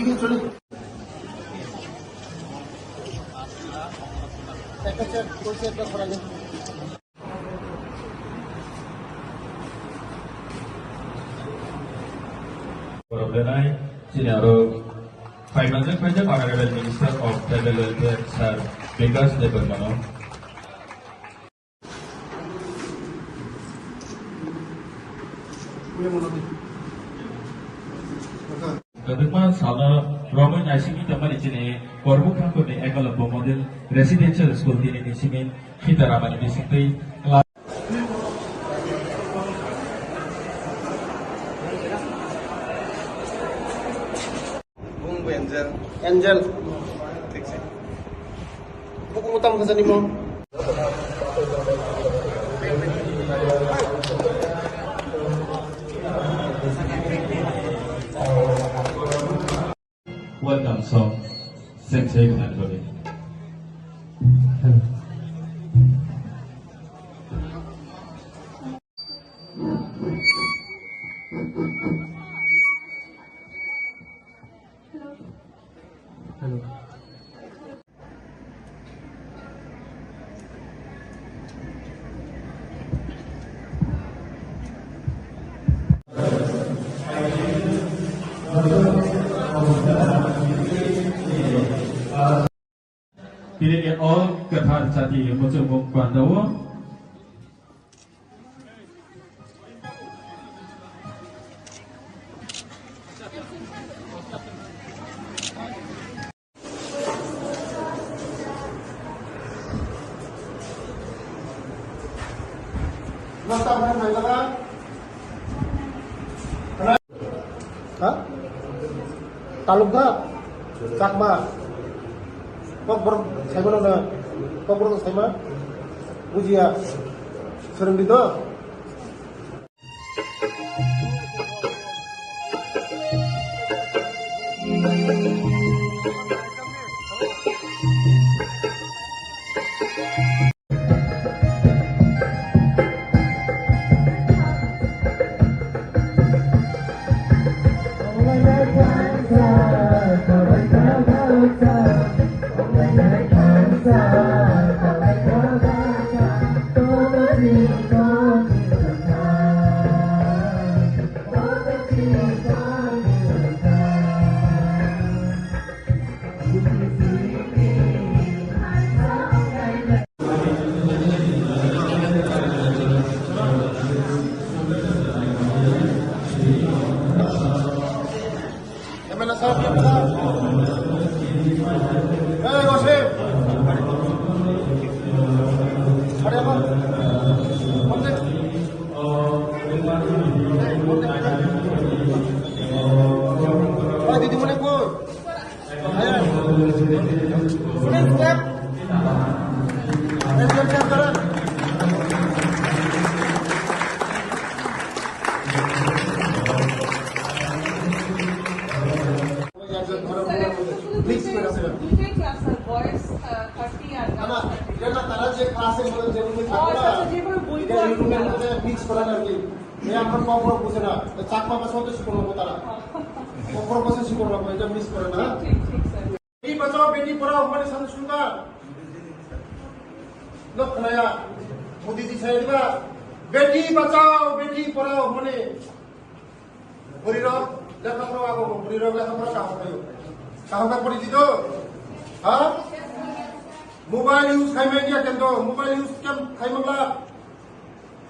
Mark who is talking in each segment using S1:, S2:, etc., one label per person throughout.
S1: ঠিক আছে চলে একটা চেয়ার কোন চেয়ারটা সরালে
S2: Perdana, sini aro Financial Project Honorable Minister of Tribal Welfare Sir Vikas Devarmano. Kedua sana Roman Asimi teman ini korban kantor ni Ekalapa Model Residential School di Nisimin kita ramai di sini.
S1: Angel. Buku utama ke sini mau.
S2: Welcome song, Sensei Kantori.
S1: Hello.
S2: Pilih all ketar jati macam Bandawa.
S1: Nasta mana main lagi? Hah? Talukga, Cakma. Kokbor, saya mana na? Kokbor saya mana? Bujia, sering gitu. Beti Padhao हमारे साथ सुनना लोग खनाया Modi ji side का बेटी बचाओ बेटी पढ़ाओ हमारे बुरीरो लेखा पढ़ो आगो बुरीरो लेखा पढ़ो कहाँ का पढ़ी थी तो हाँ मोबाइल यूज खाई में क्या कहते हो मोबाइल यूज क्या खाई मतलब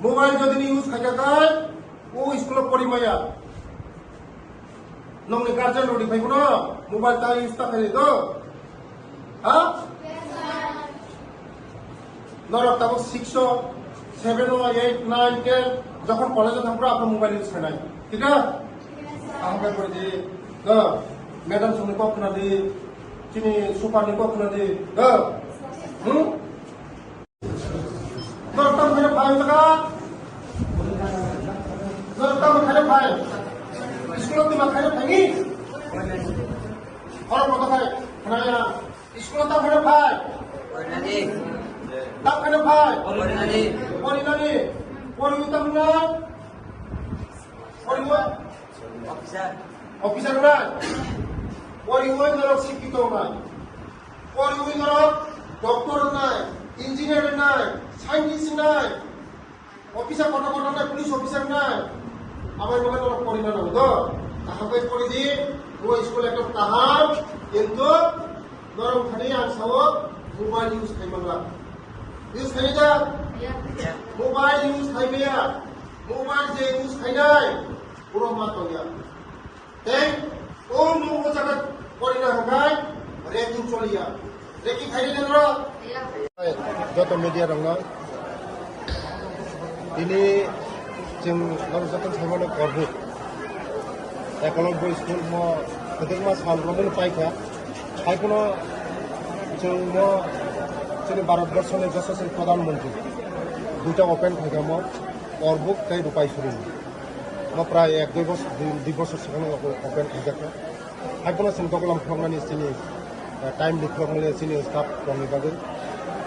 S1: मोबाइल जो दिन यूज खाई क्या वो स्कूल पढ़ी माया नौने गार्जियन रोडी भाई बोलो मोबाइल ता यूज ता करे तो हाँ नरक तब 6 7 8 9 10 যখন কলেজে থাকবো আপনার মোবাইল ইউজ করে নাই ঠিক আছে আমাকে করে দি গ ম্যাডাম সঙ্গে কখনো দি চিনি সুপার নি কখনো দি গ নরক মেরে ভাই লাগা নরক মেরে ভাই স্কুল দিমা খাই ভাঙি और কত খাই খানা স্কুল তা মেরে ভাই ওইনানি তা মেরে ভাই ওইনানি ওইনানি পরিমিত না পরিমিত অফিসার অফিসার না পরিবই নরক শিক্ষিত নাই পরিবই নরক ডক্টর নাই ইঞ্জিনিয়ার নাই সাইন্টিস্ট নাই অফিসার কত কত নাই পুলিশ অফিসার নাই আমার মনে নরক পড়ি না তো তাহাকে পড়ি দি ও স্কুল একটা তাহার কিন্তু নরম খানি আং সাও মোবাইল ইউজ খাইমালা ইউজ খাইদা মোবাইল ইউজ খাইবেয়া মোবাইল যে ইউজ খাইনাই পুরো মাতয়া তাই ও মুখ জায়গা পড়ি না হগাই রেকিং চলিয়া রেকিং খাইলে কেন যত মিডিয়া দङ दिनै जों जतन साइमानो गर्बो एकलब्य स्कुल म गोदोमा सालब्रमनो पाइखा साइखनो जों म जोंनि भारतबर्षनि यशस्वी प्रधानमन्त्री दुटा ओपेन खाइखा म गर्बुक तै रुपाइसुरि म प्राय 1-2 বছর सिगां ओपेन खाइखा साइखनो जों गगलाम खालामनानै जोंनि टाइम लिखलांनानै जोंनि स्टाफ दंनि बागै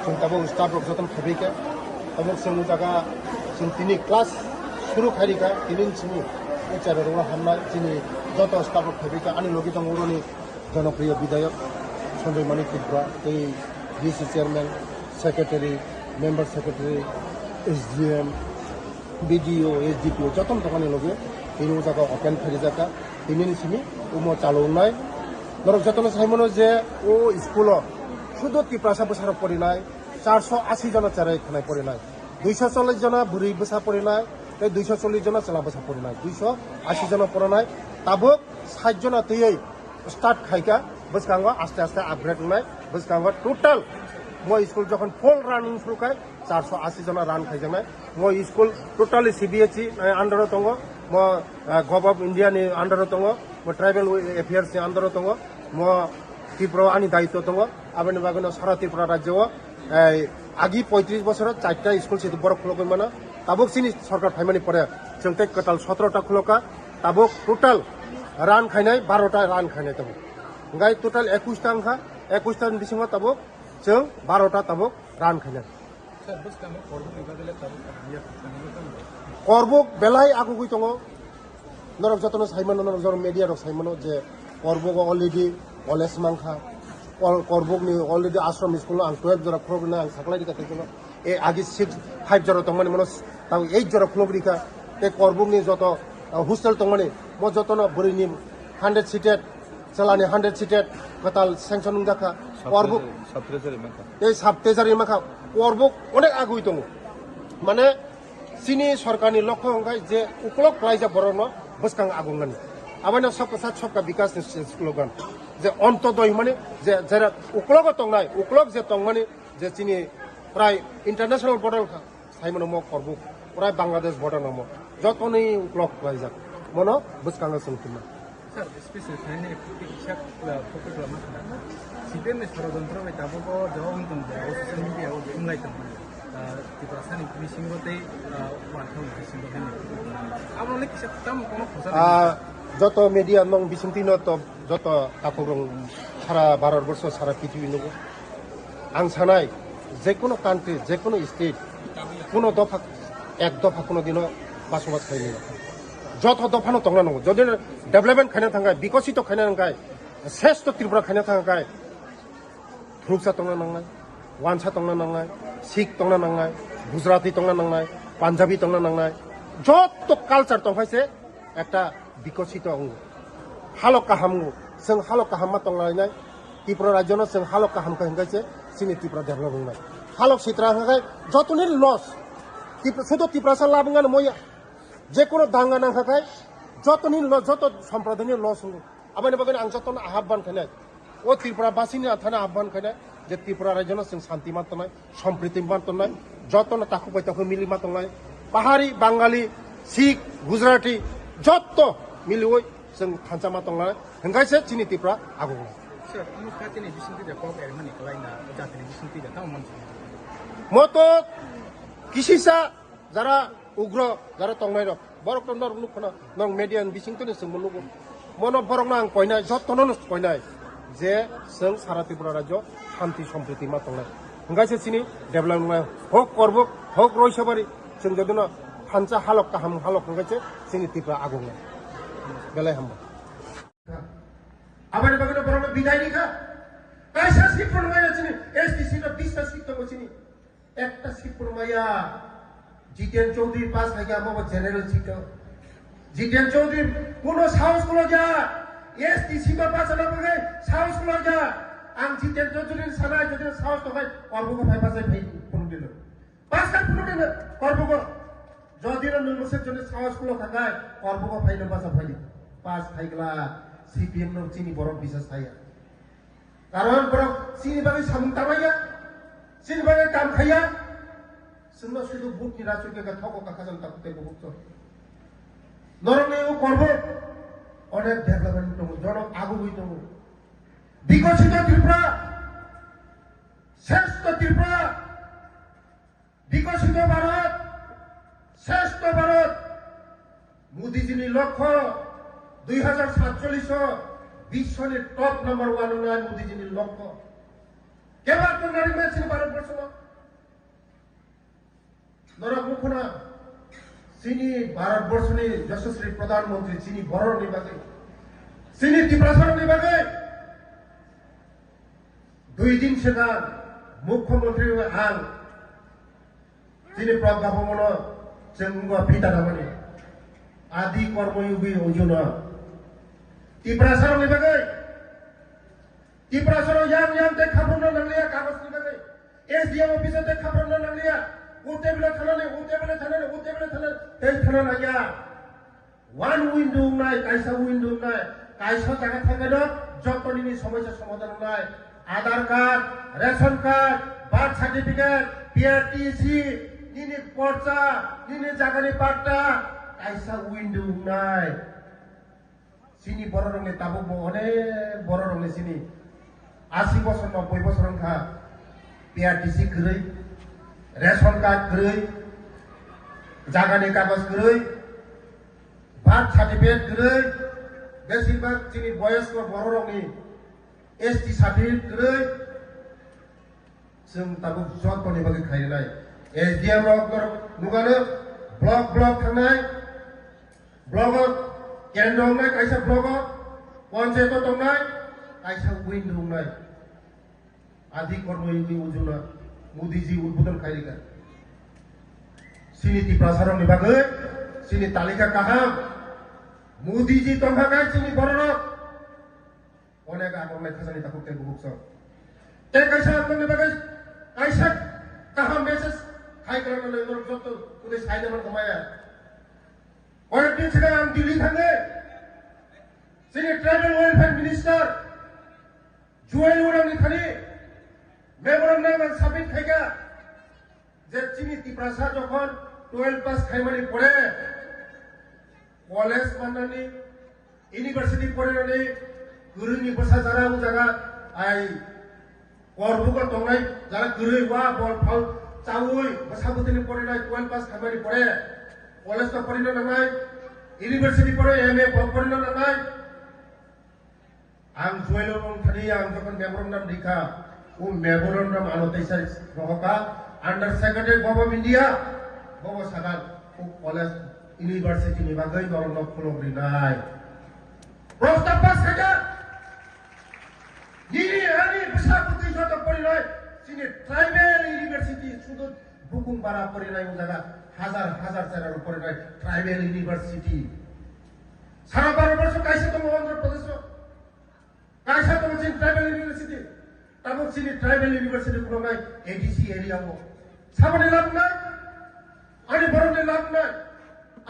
S1: जों दाबो स्टाफ जतन खाइखा अमुक जों जागा जों दिनै क्लास शुरू खाइखा दिनै जोंनि टीचारफोरखौ हामनाय जोंनि যত स्टाफ खाइखा आंनि लगे दङ उरनि जनप्रिय विधायक सञ्जय मानिक त्रिपुरा এই DC chairman secretary member secretary SDM BDO SDPO যতন দোকানে লগে এই জায়গা ওপেন খাই জায়গা দিনैनि सिमी उमो चालौनाय नरक जतन साइमनो जे ओ स्कुल शुद्ध टिप्रासा बोसार पड़िनाय 480 जना चाराय खानाय पड़िनाय 240 जना बुरै बोसा पड़िनाय 240 जना चला बोसा पड़िनाय 280 जना पड़िनाय ताबो 60 जना तैयै स्टार्ट खाइका बसकांगो आस्ते आस्ते आपग्रेड होनाय बसकांगो टोटल म स्कुल जखन फुल रानिंग शुरुखाय 480 जना रान खाइजानाय म स्कुल टोटली सीबीएसई अंडर दङ म गभ अफ इंडिया नि अंडर दङ म ट्राइबल एफेयर्स नि अंडर दङ म त्रिपुरा आंनि दायित्व दङ आबनि बागैनो सारा त्रिपुरा राज्यआव आगि 35 বছর 4টা स्कुल से बरफ खुलगोन माना ताबुक सिनि सरकार फाइमानि परे जोंते टोटल 17टा खुलका ताबुक टोटल रान खाइनाय 12टा रान खाइनाय ताबुक गाय टोटल 21टा अंखा 21टा बिसिङाव ताबुक जों 12टा ताबुक रान खाइनाय करबुक बेलाय आगुगै दङ नरक जतन साइमानो नरक जर मिडिया रक साइमानो जे करबुक अलरेडी कलेज मांखा करबुकनि अलरेडी आश्रम स्कुल आं 12 जरा खुलगना आं साखलायदि काथै ए आगि 5 जरा दंमानि मनो तां 8 जरा खुलगरिका ते करबुकनि जत हस्टेल दंमानि म जतन बोरिनि 100 सीटेड चलानि 100 सीटेड कताल सेंक्शन जाखा करबुक ए साबतेजारि माखा करबुक अनेक आगुइ दङ माने सिनि सरकारनि लक्ष्य हंगाय जे उक्लक लाइजा बरनो बसकां आगुंगानि आबानो सबका साथ सबका विकास स्लोगान जे अंतोदय माने जे जरा उक्लक तंनाय उक्लक जे तंमानि जे सिनि प्राय इंटरनेशनल बॉर्डर साइमनो म करबुक प्राय बांग्लादेश बॉर्डर नम जतनै उक्लक लाइजा मनो बसकांगा संकिमा
S3: सर स्पेशल थाने शिक्षा फोकस लामा सिदेन षड़यंत्र बाय दाबो जवान दं सोशल मीडिया आव बुंनाय दं त्रिपुरा सानि बिसिंगते वाथाव बिसिंगते आमने किसा ताम कोनो फसा
S1: যত মিডিয়া নং বিসিংতিন তো যত তাকরং সারা ভারতবর্ষ সারা পৃথিবী নগো आं सानाय যে কোনো কান্ট্রি যে কোনো স্টেট কোনো দফা এক দফা কোনো দিন বাসবাস খাইনি যত দফানো তংনা নগো যদি ডেভেলপমেন্ট খাইনা थांगाय বিকশিত খাইনা थांगाय শ্রেষ্ঠ ত্রিপুরা খাইনা थांगाय ध्रुबसा तंना नांनाय वानसा तंना नांनाय सिख तंना नांनाय गुजराती तंना नांनाय पांजाबी तंना नांनाय যত কালচার दंखायसे একটা বিকশিত অঙ্গ হালক কাহামু जों हालक काहामा तंलायनाय त्रिपुरा राज्यनो जों हालक काहाम खांगायसे सिनि त्रिपुरा डेभलप होनाय हालक सित्रा हाय जतनि लस शुद्ध त्रिपुरा सा लाबंगान मया जे कोनो दांगा नांखाय जतनि लस जत सम्प्रदायनि लस हो आबानि बागै आं जतन आह्वान खानाय ओ त्रिपुरा बासिनि आथाना आह्वान खानाय जे त्रिपुरा राज्यनो जों शान्ति मातनाय सम्प्रीति मातनाय जतन ताखु बायताखु मिलि मातनाय पाहाड़ी बांगाली सिख गुजराती जत मिलिवै जों थानसामा तंलाय हंगायसे चिनि त्रिपुरा आगु
S3: सर आमु खातिनि बिसिंति दा कब एरमानि खलायना जातिनि बिसिंति दा ताम मानसि
S1: मतो किसिसा जरा उग्र जरा तंनाय रक बरक नर नुखना नं मेडियान बिसिंतनि सोंबो मनो बरकना आं कयनाय जतनन कयनाय जे जों सारा त्रिपुरा राज्य शान्ति सम्प्रीति मा तंनाय हंगायसे चिनि डेभलपमेन्ट हक करबुक हक रयसबारि जों जदनो थानसा हालक काहाम हालक हंगायसे चिनि त्रिपुरा आगु बेलाय हामबा आबानि बागै বিদায় লিখা কাইসা সিট পড়মাইয়া চিনি এসটি সিট 20টা সিট তো চিনি একটা সিট পড়মাইয়া জিতেন চৌধুরী পাস হয়ে বাবা জেনারেল সিট জিতেন চৌধুরী কোন সাহস গুলো যা এসটি সিট পাস না বলে সাহস গুলো যা আং জিতেন চৌধুরী সানায় যদি সাহস তো হয় কর্মক ভাই পাশে ভাই কোন দিল পাঁচটা কোন দিল কর্মক যদি না নমসের জন্য সাহস গুলো থাকায় কর্মক ভাই না পাশে ভাই পাস খাইগলা সিপিএম নো চিনি বড় বিশেষ থাইয়া কারণ বড় চিনি বাগে সামুং তামাইয়া চিনি বাগে কাম খাইয়া जोंना শুধু বুটনি রাজুকে ঠক কাকাজন তাকুতে বহুত নরনে ও করব অনেক ডেভেলপমেন্ট দङ জনক আগুবই দङ বিকশিত ত্রিপুরা শ্রেষ্ঠ ত্রিপুরা বিকশিত ভারত শ্রেষ্ঠ ভারত মোদীজির লক্ষ্য 2047 বিশ্বের টপ নাম্বার 1 উন্নয়ন মোদীজির লক্ষ্য কেবল তো নারী মেয়েছিল ভারতবর্ষ নরক মুখনা চিনি ভারতবর্ষনি যশস্বী প্রধানমন্ত্রী চিনি বড় নিবাগে চিনি ত্রিপুরাসর নিবাগে 2 দিন সেটা মুখ্যমন্ত্রী আল চিনি প্রজ্ঞা ভবন जोंग फिता दामानि आदि कर्मयोगी अजुना ত্রিপুরাসর নিবাগে ত্রিপুরাসর याम ते खाब्रनो नांलिया कागज निबागे एसडीएम ऑफिस ते खाब्रनो नांलिया उतेबले थानानै तै थाना या वन उइन्डो नाय काइसा उइन्डो नाय काइसा जागा थागेनो जतनिनि समस्या समाधान नाय Aadhaar card ration card birth certificate PRTC निनि पर्चा निनि जागानि पाट्टा काइसा उइन्डो नाय सिनि बर रंनि ताबो अनेक बर रंनि सिनि 80 বছর 90 বছর खा पीआरटीसी गरै रेशन कार्ड गरै जागानि कागज गरै बार्थ सार्टिफिकेट गरै बेसिबाग जोंनि बयस्क बर' रंनि एसटी सार्टिफिकेट गरै जों दाबो जतनि बागै खायनाय एसडीएम नुगानो ब्लक थांनाय ब्लक केन्द्र दंनाय काइसा ब्लक पन्चायत दंनाय काइसा उइन्ड दंनाय आदि कर्मयोगी अजुना मोदीजी उद्बोधन खायरिका सिनि प्रसारनि बागै सिनि तालिका काहाम मोदीजी तंखागाय सिनि बर'रक अनेक आगरनाय खाजानि ताकुते बुहुक्स ते काइसा आगरनि बागै काइसा काहाम मेसेज खायग्रानो लेंगर जत उदे साइनमान खमाया अनेक दिन सिगां आं दिल्ली थाङो सिनि tribal welfare minister Juwel उरांनि थानि मेमोरेन्डाम submit खायगा যে চিনি ত্রিপুরা যখন 12 পাস খাইমানি পড়ে কলেজ বানানি ইউনিভার্সিটি পড়ানি গুরুনি বসা যারা ও জায়গা আই করবুক দংনাই যারা গুরুই ওয়া বল ফাল চাউই বসাবুতিনি পড়ানি 12 পাস খাইমানি পড়ে কলেজ তো পড়িনা নাঙাই ইউনিভার্সিটি পড়ে এমএ পড়িনা নাঙাই आं जुवेलर थानी आं जखन मेमोरेन्डाम लिखा वो मेमोरेन्डाम आनोटेशन रहका अंडर सेक्रेटरी गवर्नमेंट इंडिया गव सागान वो कॉलेज यूनिवर्सिटी नि बागै गरन खुलग्रिनाय प्रस्ताव पास खाजा निनि आनि बसाबुति जत परिनाय सिनि ट्राइबेल यूनिवर्सिटी सुदु बुकुं बारा परिनाय जागा हजार जायगा परिनाय ट्राइबेल यूनिवर्सिटी सारा भारतवर्ष काइसे दङ आन्ध्र प्रदेश काइसा दङ जों ट्राइबेल यूनिवर्सिटी ताबो सिनि ट्राइबेल यूनिवर्सिटी खुलनाय एडीसी एरियाव साबने लाभ নাই आनि बरनि लाभ নাই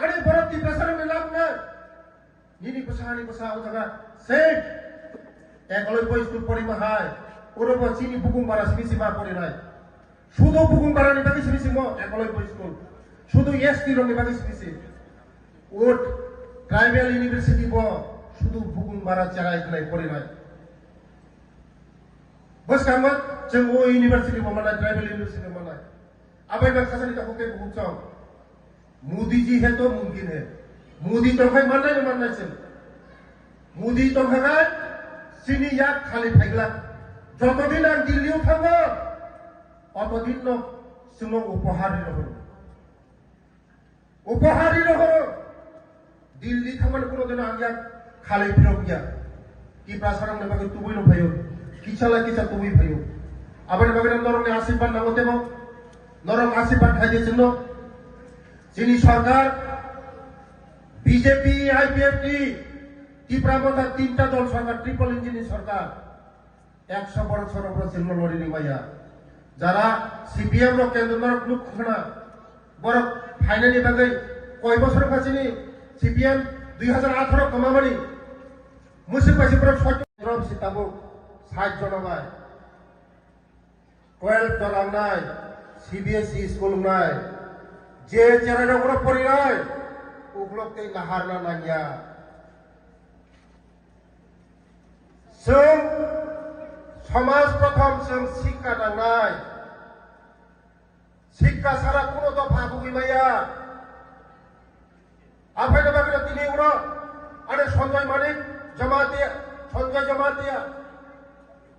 S1: आनि बर ত্রিপুরাসরनि लाभ নাই निनि बसानि बसा ও জায়গা সেই একলব্য স্কুল পড়িমা হাই ওরব চিনি বুকুমবারা সিমিসিমা পড়িনাই শুধু বুকুমবারানি বাকি সিমিসিমো একলব্য স্কুল শুধু এসটি রঙে বাকি সিমিসি ওট ট্রাইবেল ইউনিভার্সিটি ব শুধু বুকুমবারা জায়গায় নাই পড়িনাই बस कामत जों वो यूनिवर्सिटी माना ट्राइबल यूनिवर्सिटी माना अबे मैं खासा नहीं कहूँगे बहुत चाव मोदी जी है तो मुमकिन है मोदी तो भाई मानना से मोदी तो भाई सिनी याद खाली फाइगला जो तो दिन आग दिल्ली उठाओ अतो दिन नो सुनो उपहारी रहो दिल्ली थामान कोनो दिन आग याद खाली फिरो गया Kipra sarang na bagay tuboy no payo. Kichala kicha tuboy payo. Aban bagay norong ni asipan na mote mo. Norong asipan haje sinno. Sini সরকার বিজেপি আইপিএফটি ত্রিপুরা মধ্যে তিনটা দল সরকার ট্রিপল ইঞ্জিন সরকার 100 বছর উপর চিহ্ন লড়ি মাইয়া যারা সিপিএম র কেন্দ্র লোক খনা বড় ফাইনালি বাগৈ কয় বছর কাছিনি সিপিএম 2018 কমামানি মুসিপাসি পর 6 সিতাবো 60 জন বাই 12 জন নাই সিবিএসই স্কুল নাই যে চেরাটা করে পড়ি নাই ওগুলোতে নাহার না নাগিয়া जों समाज प्रथम जों शिक्षा नांनाय शिक्षा सारा কোনো দফা বুগিমাইয়া আফাইনা বাগিনা তিনি উড়ো আরে সঞ্জয় মানিক জমাতিয়া সঞ্জয় জমাতিয়া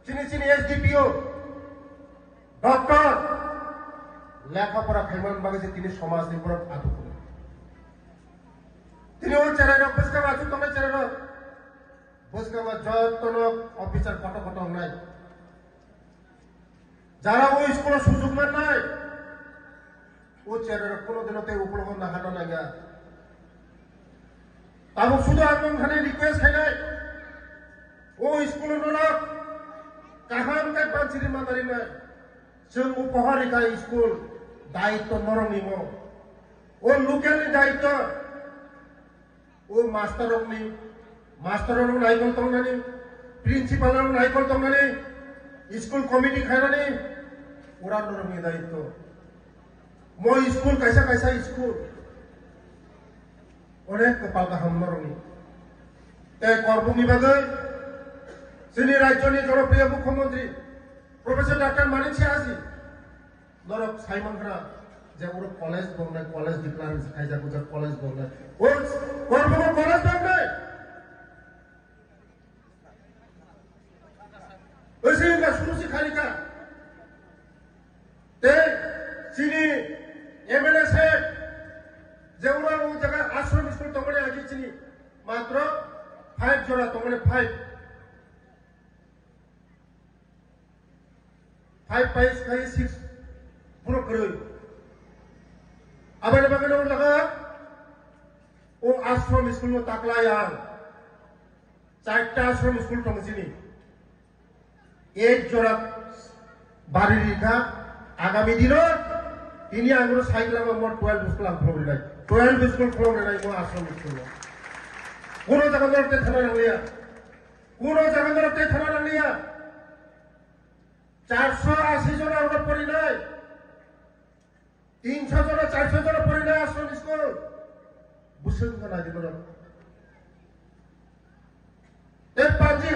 S1: চিনি চিনি এসডিপিও ডক্টর লেখাপড়া খাইমান বাগে যে তিনি সমাজ নিপরক আদু করে তিনি ওর চেরাইরক বসকা আদু তোমরা চেরাইরক বসকা যতন অফিসার কত কত নাই যারা ওই স্কুলে সুযোগ মান নাই ও চেরাইরক কোনোদিনতে উপলব্ধ না হাঁটা লাগা তাবো শুধু আপন খানে রিকোয়েস্ট খাইনাই ও স্কুলে নলক কাহাম কে পাঁচিরি মাদারি নাই जों उपहारिका स्कुल दायित्व नरमिम ओ लोकेलनि दायित्व ओ मास्टारनि नायकल तंनानि प्रिन्सिपालनि नायकल तंनानि स्कुल कमिटि खायनानि ओरा नरमनि दायित्व मो स्कुल कायसा कायसा स्कुल अनेक कपाल गाहाम नरमनि ते करबुनि बागै जोंनि राज्यनि जनप्रिय मुख्यमंत्री प्रोफेसर डॉक्टर मानिक सिंहाजी नरक साइमन खरा जे ओर कॉलेज बंगनाय कॉलेज डिक्लेयर खायजा गुजर कॉलेज बंगनाय ओर करबो कॉलेज बंगनाय ओसे का शुरू से खालिका ते सिनी एमएलए से जे ओर ओ जगह आश्रम स्कूल तमने आगे चिनी मात्र 5 जोड़ा तमने 5 पाइस खाई 6 पूरा करो अब ये बगैर और लगा वो आश्रम स्कूल में ताकला यार 4टा आश्रम स्कूल तो मुझे नहीं एक जोड़ा बारी लिखा आगामी दिनों इन्हीं आंगुर साइकिल में मोट 12 स्कूल हम खोल रहे 12 स्कूल खोल रहे वो आश्रम स्कूल में कौन जगह दरते थाना लग लिया कौन जगह दरते थाना लग लिया 480 জন আমরা পড়ি নাই 300 জন 400 জন পড়ি নাই আশ্রম স্কুল বুঝছেন না দিল এই পাঁচি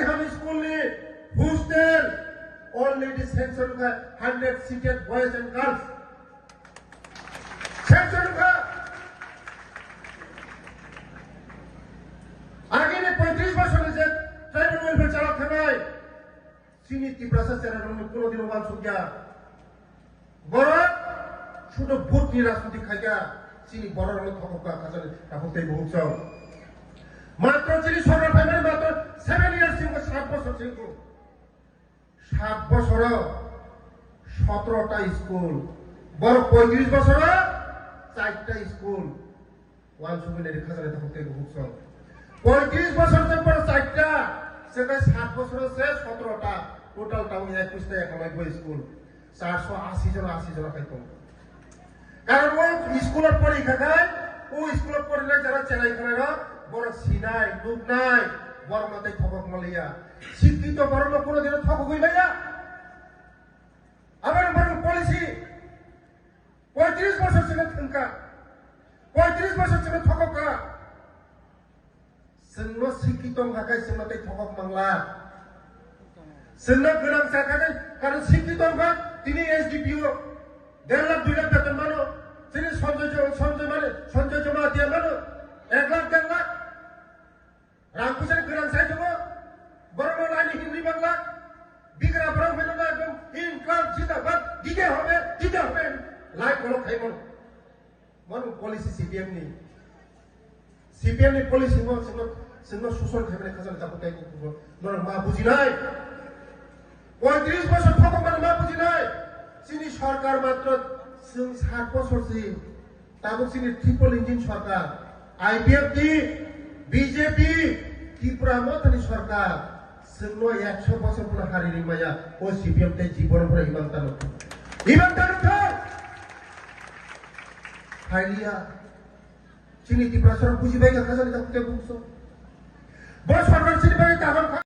S1: হাম স্কুল নি হোস্টেল অলরেডি সেন্সর का 100 seated boys and girls sensor का आगे ने 35 বছর से ट्राइबल वेलफेयर चालक थानाय सिनी ত্রিপুরা চেরারনি কোনদিন ওয়ান সুগিয়া বড় শুধু ভোট নি রাজনীতি খাইয়া সিনি বড় রঙ থককা কাজে তাহতে বহুত মাত্র চিনি সরকার ফ্যামিলি মাত্র 7 ইয়ার্স সিং 7 বছর সিং 7 বছর 17টা স্কুল বড় 35 বছর 4টা স্কুল ওয়ান সুগিলে খাজে তাহতে বহুত 35 বছর থেকে বড় 4টা সেটা 7 বছর সে 17টা টোটাল টাউন 21টা একানব্বই স্কুল 480 জন খাইতো কারণ ওই স্কুলের পরীক্ষা খায় ওই স্কুলের পড়লে যারা চেনাই করে বড় সিনাই লোক নাই বড় মাথায় ঠকক মালিয়া শিক্ষিত বড় লোক কোনোদিন ঠকক হইলাইয়া আবার বড় পলিসি 35 বছর ছিল থঙ্কা 35 বছর ছিল ঠককা जोंनो शिक्षित हाखाय जोंनो तै थकक मांगला जोंनो गोनां जाखाय कारण शिक्षित हा दिनै एसडीपीओ 1.5 लाख 2 लाख बेतन मानो दिनै सञ्जय जमा दिया मानो 1 लाख 1.5 लाख रांखुसानि गोनां जाय दङ बरमालानि हिन्दी बांला बिग्रा बरं फैनोला एकदम इनकाम जिंदाबाद दिगे হবে लाइक হলো খাইমন মন পলিসি সিপিএম নি पॉलिसी में जोंनो सुसन खालामनाय खाजान जाबोनाय नों मा बुजिनाय 35 বছর খতম मा बुजिनाय जोंनि सरकार मात्र जों 7 বছरसि दाबो जोंनि ट्रिपल इंजिन सरकार IPFD BJP त्रिपुरा मथनि सरकार जोंनो 100 বছর পুরো हारिनि माया ओ CPM ते जीवन पुरा इमानदार फाइलिया जोंनि त्रिपुरा सरकार बुजिबाय खाजान जाबोनाय बुंसो बस सरकार सिनि बाय दाबो